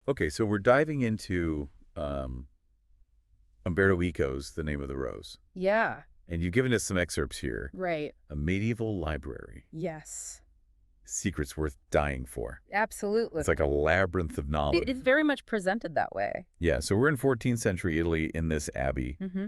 Okay, so we're diving into Umberto Eco's The Name of the Rose. Yeah, And you've given us some excerpts here. right. A medieval library. Yes, Secrets worth dying for. absolutely. It's like a labyrinth of knowledge. It's very much presented that way. Yeah, so we're in 14th century Italy in this abbey, Mm-hmm.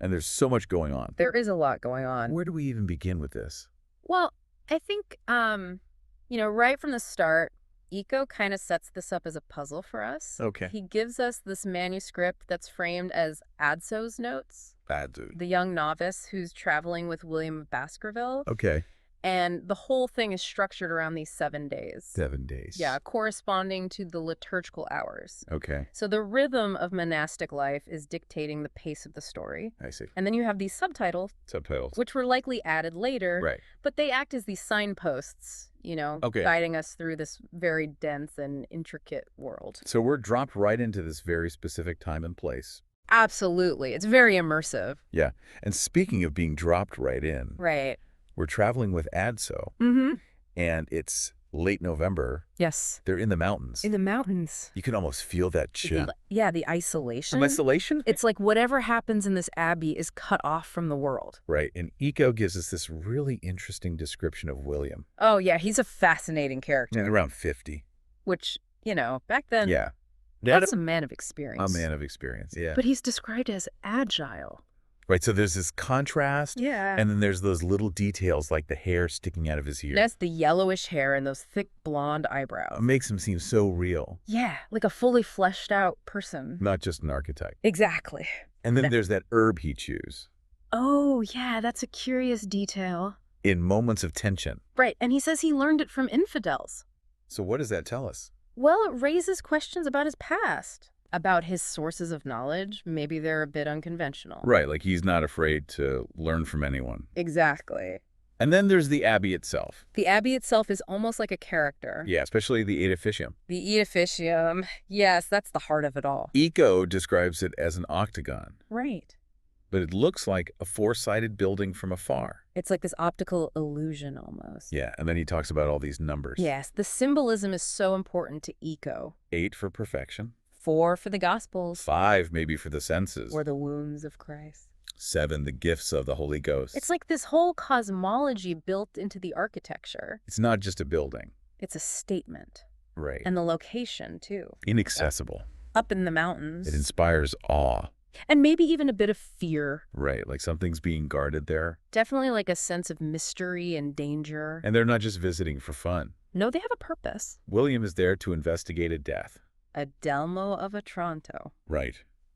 and there's so much going on. There is a lot going on. Where do we even begin with this? Well, I think, right from the start, Eco kind of sets this up as a puzzle for us. Okay. He gives us this manuscript that's framed as Adso's notes, Bad dude. the young novice who's traveling with William of Baskerville. Okay. And the whole thing is structured around these 7 days. 7 days. Yeah, corresponding to the liturgical hours. Okay. So the rhythm of monastic life is dictating the pace of the story. I see. And then you have these subtitles, Subtitles. which were likely added later, Right. but they act as these signposts, Okay. guiding us through this very dense and intricate world. So we're dropped right into this very specific time and place. Absolutely. It's very immersive. Yeah. And speaking of being dropped right in, Right. we're traveling with Adso, Mm-hmm. and it's late November. Yes. They're in the mountains. In the mountains. You can almost feel that chill. Yeah, the isolation. Some isolation? It's like whatever happens in this abbey is cut off from the world. Right. And Eco gives us this really interesting description of William. Oh, yeah, he's a fascinating character. And around 50. Which, back then, Yeah. that's a man of experience. A man of experience, yeah. But he's described as agile. Right, so there's this contrast, Yeah. and then there's those little details like the hair sticking out of his ear. That's the yellowish hair and those thick blonde eyebrows. It makes him seem so real, Yeah, like a fully fleshed out person. not just an archetype. Exactly. And then there's that herb he chews Oh, yeah, that's a curious detail. in moments of tension. Right, and he says he learned it from infidels. So what does that tell us? Well, it raises questions about his past, about his sources of knowledge. Maybe they're a bit unconventional. Right, like he's not afraid to learn from anyone. Exactly. And then there's the Abbey itself. The abbey itself is almost like a character. Yeah, especially the edificium. The edificium. Yes, that's the heart of it all. Eco describes it as an octagon, Right. but it looks like a four-sided building from afar. It's like this optical illusion almost. Yeah, and then he talks about all these numbers. Yes, the symbolism is so important to Eco. 8 for perfection. 4 for the Gospels. 5 maybe for the senses. Or the wounds of Christ. 7, the gifts of the Holy Ghost. It's like this whole cosmology built into the architecture. It's not just a building. It's a statement. Right. And the location, too. Inaccessible. Up in the mountains. It inspires awe. And maybe even a bit of fear. Right, like something's being guarded there. Definitely like a sense of mystery and danger. And they're not just visiting for fun. No, they have a purpose. William is there to investigate a death. A Delmo of Otranto. Right.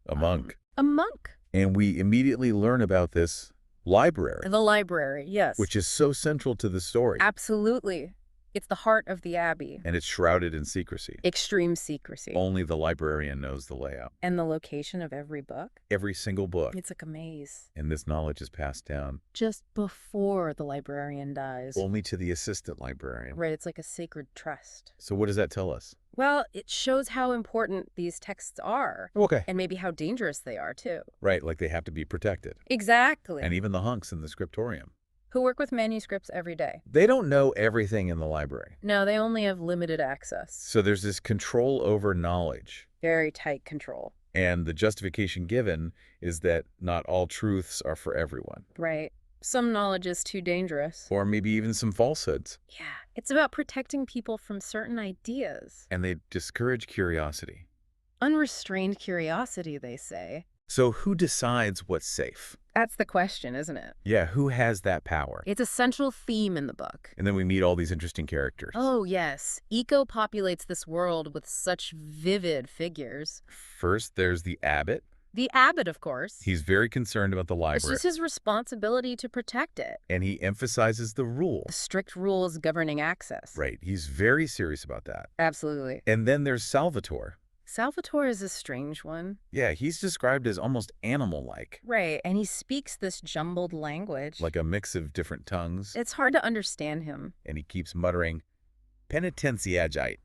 A monk. A monk. And we immediately learn about this library, The library, yes. which is so central to the story. Absolutely. It's the heart of the abbey. And it's shrouded in secrecy. Extreme secrecy. Only the librarian knows the layout. And the location of every book. Every single book. It's like a maze. And this knowledge is passed down Just before the librarian dies. only to the assistant librarian. Right, it's like a sacred trust. So what does that tell us? Well, it shows how important these texts are. Okay. And maybe how dangerous they are, too. Right, like they have to be protected. Exactly. And even the hunks in the scriptorium. Who work with manuscripts every day. They don't know everything in the library. No, they only have limited access. So there's this control over knowledge. Very tight control. And the justification given is that not all truths are for everyone. Right. Some knowledge is too dangerous. Or maybe even some falsehoods. Yeah. It's about protecting people from certain ideas. And they discourage curiosity. Unrestrained curiosity, they say. So who decides what's safe? That's the question, isn't it? Yeah, who has that power? It's a central theme in the book. And then we meet all these interesting characters. Oh, yes. Eco populates this world with such vivid figures. First, there's the abbot. The abbot, of course. He's very concerned about the It's library. just his responsibility to protect it. And he emphasizes the rule. The strict rules governing access. Right, he's very serious about that. Absolutely. And then there's Salvatore. Salvatore is a strange one. Yeah, he's described as almost animal-like. Right, and he speaks this jumbled language. Like a mix of different tongues. It's hard to understand him. And he keeps muttering, penitentiagite.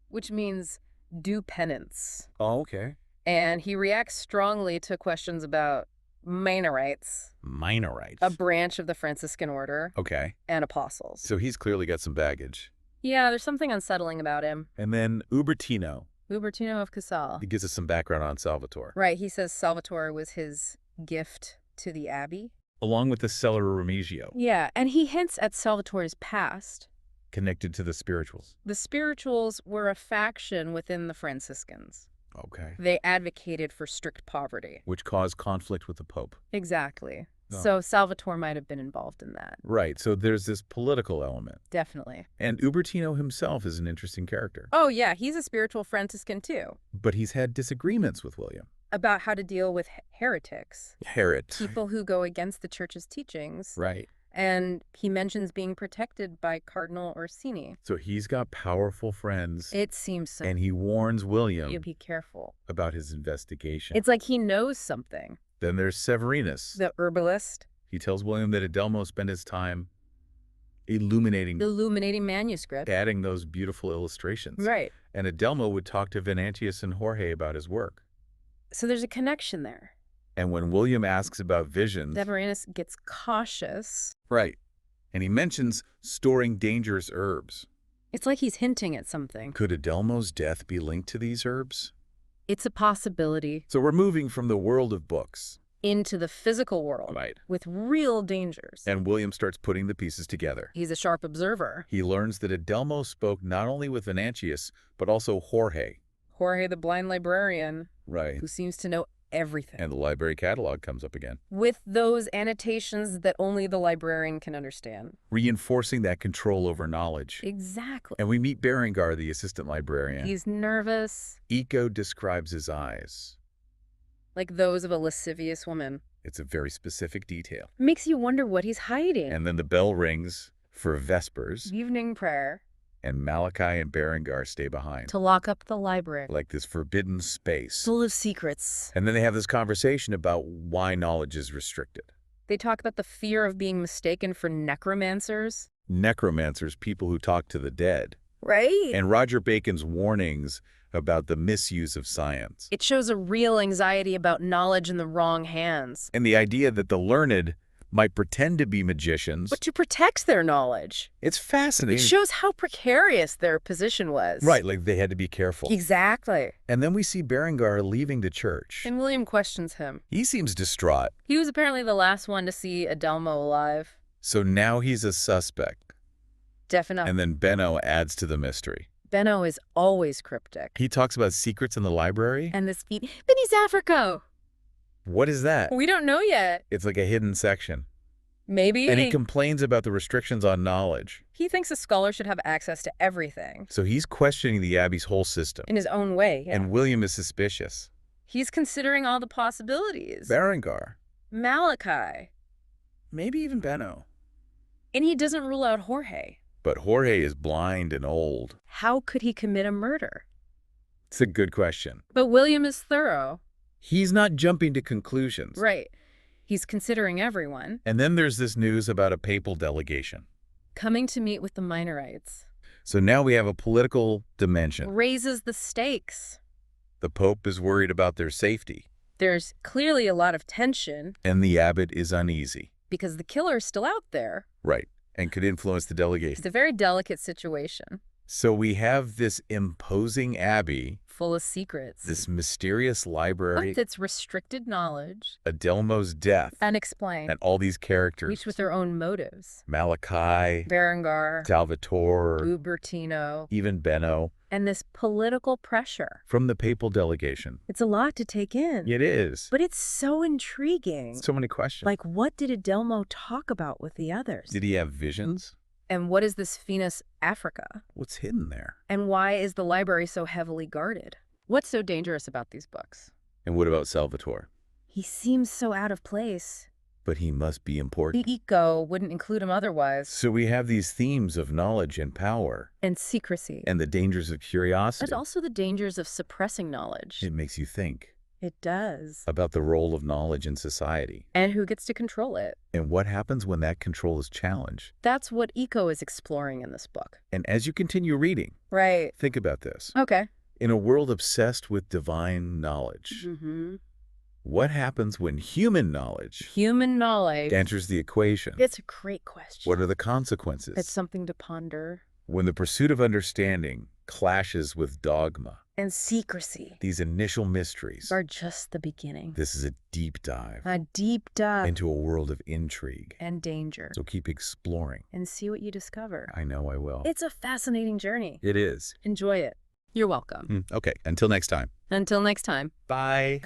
Which means do penance. Oh, okay. And he reacts strongly to questions about Minorites, Minorites. a branch of the Franciscan order, Okay. and apostles. So he's clearly got some baggage. Yeah, there's something unsettling about him. And then Ubertino. Ubertino of Casal. He gives us some background on Salvatore. Right, he says Salvatore was his gift to the Abbey. Along with the Cellar Remigio, Yeah, and he hints at Salvatore's past. connected to the spirituals. The spirituals were a faction within the Franciscans. Okay. They advocated for strict poverty. Which caused conflict with the Pope. Exactly. Oh. So Salvatore might have been involved in that. Right, so there's this political element. Definitely. And Ubertino himself is an interesting character. Oh, yeah, he's a spiritual Franciscan, too. But he's had disagreements with William. About how to deal with heretics. People who go against the church's teachings. Right. And he mentions being protected by Cardinal Orsini. So he's got powerful friends. It seems so. And he warns William You be careful. about his investigation. It's like he knows something. Then there's Severinus. The herbalist. He tells William that Adelmo spent his time illuminating manuscript. adding those beautiful illustrations. Right. And Adelmo would talk to Venantius and Jorge about his work. So there's a connection there. And when William asks about visions... Severinus gets cautious. Right. And he mentions storing dangerous herbs. It's like he's hinting at something. Could Adelmo's death be linked to these herbs? It's a possibility. So we're moving from the world of books. Into the physical world. Right. With real dangers. And William starts putting the pieces together. He's a sharp observer. He learns that Adelmo spoke not only with Venantius, but also Jorge. Jorge the blind librarian. Right. Who seems to know everything. And the library catalog comes up again. With those annotations that only the librarian can understand. Reinforcing that control over knowledge. Exactly. And we meet Berengar, the assistant librarian. He's nervous. Eco describes his eyes. Like those of a lascivious woman. It's a very specific detail. Makes you wonder what he's hiding. And then the bell rings for Vespers. Evening prayer. And Malachi and Berengar stay behind. To lock up the library. Like this forbidden space. Full of secrets. And then they have this conversation about why knowledge is restricted. They talk about the fear of being mistaken for necromancers. Necromancers, people who talk to the dead. Right. And Roger Bacon's warnings about the misuse of science. It shows a real anxiety about knowledge in the wrong hands. And the idea that the learned might pretend to be magicians. But to protect their knowledge. It's fascinating. It shows how precarious their position was. Right, like they had to be careful. Exactly. And then we see Berengar leaving the church. And William questions him. He seems distraught. He was apparently the last one to see Adelmo alive. So now he's a suspect. Definitely. And then Benno adds to the mystery. Benno is always cryptic. He talks about secrets in the library. And this feat. Benny's Africo. What is that? We don't know yet. It's like a hidden section. Maybe. And he complains about the restrictions on knowledge. He thinks a scholar should have access to everything. So he's questioning the Abbey's whole system. In his own way, yeah. And William is suspicious. He's considering all the possibilities. Berengar. Malachi. Maybe even Benno. And he doesn't rule out Jorge. But Jorge is blind and old. How could he commit a murder? It's a good question. But William is thorough. He's not jumping to conclusions. Right. He's considering everyone. And then there's this news about a papal delegation. Coming to meet with the Minorites. So now we have a political dimension. Raises the stakes. The Pope is worried about their safety. There's clearly a lot of tension. And the abbot is uneasy. Because the killer is still out there. Right. And could influence the delegation. It's a very delicate situation. So we have this imposing abbey. Full of secrets. This mysterious library. With its restricted knowledge. Adelmo's death. Unexplained. And all these characters. Each with their own motives. Malachi. Berengar. Salvatore. Ubertino. Even Benno. And this political pressure. From the papal delegation. It's a lot to take in. It is. But it's so intriguing. So many questions. Like, what did Adelmo talk about with the others? Did he have visions? And what is this Venus Africa? What's hidden there? And why is the library so heavily guarded? What's so dangerous about these books? And what about Salvatore? He seems so out of place. But he must be important. The Eco wouldn't include him otherwise. So we have these themes of knowledge and power. And secrecy. And the dangers of curiosity. But also the dangers of suppressing knowledge. It makes you think. It does. About the role of knowledge in society. And who gets to control it. And what happens when that control is challenged. That's what Eco is exploring in this book. And as you continue reading, right, think about this. Okay. In a world obsessed with divine knowledge, what happens when human knowledge enters the equation? It's a great question. What are the consequences? It's something to ponder. When the pursuit of understanding clashes with dogma. and secrecy. These initial mysteries are just the beginning. This is a deep dive. A deep dive. Into a world of intrigue. And danger. So keep exploring. And see what you discover. I know I will. It's a fascinating journey. It is. Enjoy it. You're welcome. Okay, until next time. Until next time. Bye.